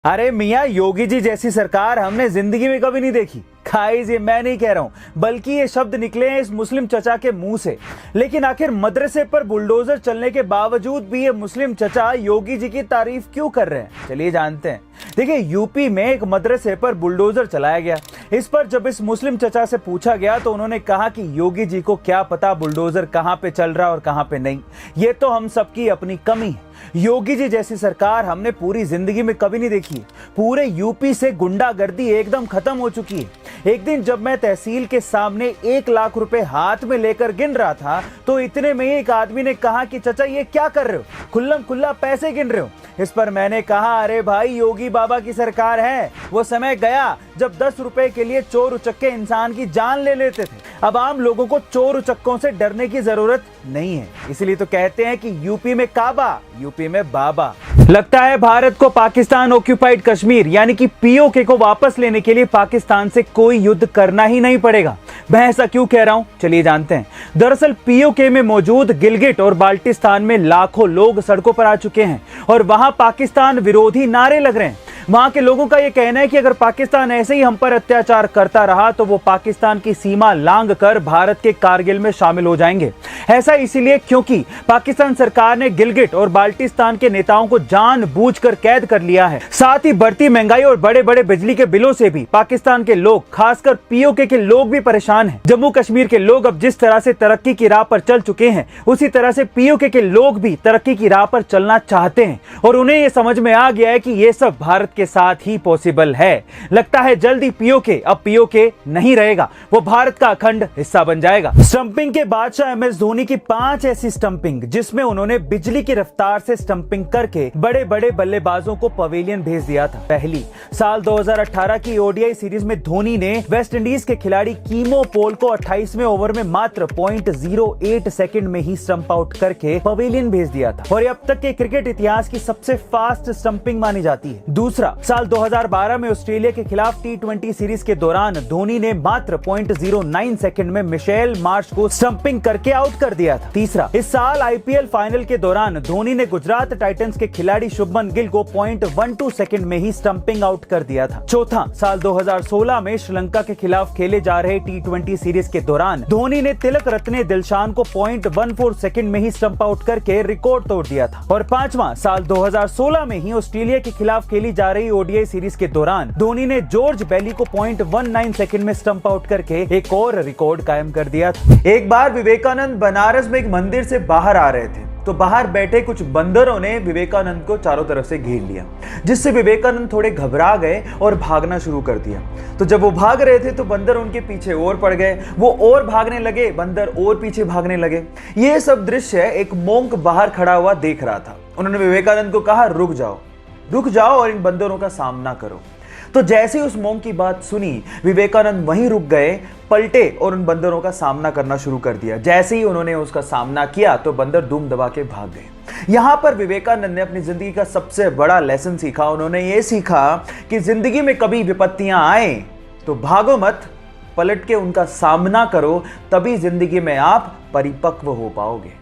अरे मियाँ, योगी जी जैसी सरकार हमने जिंदगी में कभी नहीं देखी। गाइस, ये मैं नहीं कह रहा हूं, बल्कि ये शब्द निकले हैं इस मुस्लिम चचा के मुंह से। लेकिन आखिर मदरसे पर बुलडोजर चलने के बावजूद भी ये मुस्लिम चचा योगी जी की तारीफ क्यों कर रहे हैं, चलिए जानते हैं। देखिए, यूपी में एक मदरसे पर बुलडोजर चलाया गया। इस पर जब इस मुस्लिम चचा से पूछा गया तो उन्होंने कहा कि योगी जी को क्या पता बुलडोजर कहां पे चल रहा और कहां पे नहीं, ये तो हम सबकी अपनी कमी है। योगी जी जैसी सरकार हमने पूरी जिंदगी में कभी नहीं देखी। पूरे यूपी से गुंडागर्दी एकदम खत्म हो चुकी है। एक दिन जब मैं तहसील के सामने 1 लाख रुपए हाथ में लेकर गिन रहा था तो इतने में एक आदमी ने कहा कि चचा ये क्या कर रहे हो, खुल्लम खुल्ला पैसे गिन रहे हो। इस पर मैंने कहा, अरे भाई, योगी बाबा की सरकार है, वो समय गया जब 10 रुपए के लिए चोर उचक्के इंसान की जान ले लेते थे। अब आम लोगों को चोर उचक्कों से डरने की जरूरत नहीं है। इसलिए तो कहते हैं कि यूपी में काबा, यूपी में बाबा। लगता है भारत को पाकिस्तान ऑक्यूपाइड कश्मीर यानी कि पीओके को वापस लेने के लिए पाकिस्तान से कोई युद्ध करना ही नहीं पड़ेगा। मैं ऐसा क्यों कह रहा हूं, चलिए जानते हैं। दरअसल पीओके में मौजूद गिलगिट और बाल्टिस्तान में लाखों लोग सड़कों पर आ चुके हैं और वहां पाकिस्तान विरोधी नारे लग रहे हैं। वहां के लोगों का यह कहना है कि अगर पाकिस्तान ऐसे ही हम पर अत्याचार करता रहा तो वो पाकिस्तान की सीमा लांघ कर भारत के कारगिल में शामिल हो जाएंगे। ऐसा इसीलिए क्योंकि पाकिस्तान सरकार ने गिलगिट और बाल्टिस्तान के नेताओं को जानबूझकर कैद कर लिया है। साथ ही बढ़ती महंगाई और बड़े बड़े बिजली के बिलों से भी पाकिस्तान के लोग, खासकर पीओके के लोग भी परेशान हैं। जम्मू कश्मीर के लोग अब जिस तरह से तरक्की की राह पर चल चुके हैं, उसी तरह से पीओके के लोग भी तरक्की की राह पर चलना चाहते हैं और उन्हें यह समझ में आ गया है कि यह सब भारत के साथ ही पॉसिबल है। लगता है जल्दी पीओके अब पीओके नहीं रहेगा, वो भारत का अखंड हिस्सा बन जाएगा। स्टंपिंग के बादशाह एमएस धोनी की 5 ऐसी स्टंपिंग जिसमें उन्होंने बिजली की रफ्तार से स्टंपिंग करके बड़े बड़े बल्लेबाजों को पवेलियन भेज दिया था। पहली, साल 2018 की ओडीआई सीरीज में धोनी ने वेस्ट इंडीज के खिलाड़ी कीमो पोल को 28वें ओवर में मात्र 0.08 सेकंड में ही स्टंप आउट करके पवेलियन भेज दिया था और अब तक के क्रिकेट इतिहास की सबसे फास्ट स्टंपिंग मानी जाती है। दूसरा, साल 2012 में ऑस्ट्रेलिया के खिलाफ T20 सीरीज के दौरान धोनी ने मात्र 0.09 सेकंड में मिशेल मार्श को स्टंपिंग करके आउट कर दिया था। तीसरा, इस साल आईपीएल फाइनल के दौरान धोनी ने गुजरात टाइटंस के खिलाड़ी शुभमन गिल को 0.12 सेकंड में ही स्टंपिंग आउट कर दिया था। चौथा, साल 2016 में श्रीलंका के खिलाफ खेले जा रहे T20 सीरीज के दौरान धोनी ने तिलक रत्ने दिलशान को 0.14 सेकंड में ही स्टंप आउट करके रिकॉर्ड तोड़ दिया था। और पांचवा, साल 2016 में ही ऑस्ट्रेलिया के खिलाफ खेली जा रही ओडीआई सीरीज के दौरान धोनी ने जॉर्ज बेली को 0.19 सेकंड में स्टंप आउट करके एक और रिकॉर्ड कायम कर दिया था। एक बार विवेकानंद बनारस में एक मंदिर से बाहर आ रहे थे तो बाहर बैठे कुछ बंदरों ने विवेकानंद को चारों तरफ से घेर लिया, जिससे विवेकानंद थोड़े घबरा गए और भागना शुरू कर दिया। तो जब वो भाग रहे थे तो बंदर उनके पीछे और पड़ गए, वो और भागने लगे, बंदर और पीछे भागने लगे। ये सब दृश्य एक मोंक बाहर खड़ा हुआ देख रहा था। उन्होंने विवेकानंद को कहा, रुक जाओ और इन बंदरों का सामना करो। तो जैसे ही उस मोंक की बात सुनी, विवेकानंद वहीं रुक गए, पलटे और उन बंदरों का सामना करना शुरू कर दिया। जैसे ही उन्होंने उसका सामना किया तो बंदर दुम दबा के भाग गए। यहां पर विवेकानंद ने अपनी जिंदगी का सबसे बड़ा लेसन सीखा। उन्होंने ये सीखा कि जिंदगी में कभी विपत्तियां आए तो भागो मत, पलट के उनका सामना करो, तभी जिंदगी में आप परिपक्व हो पाओगे।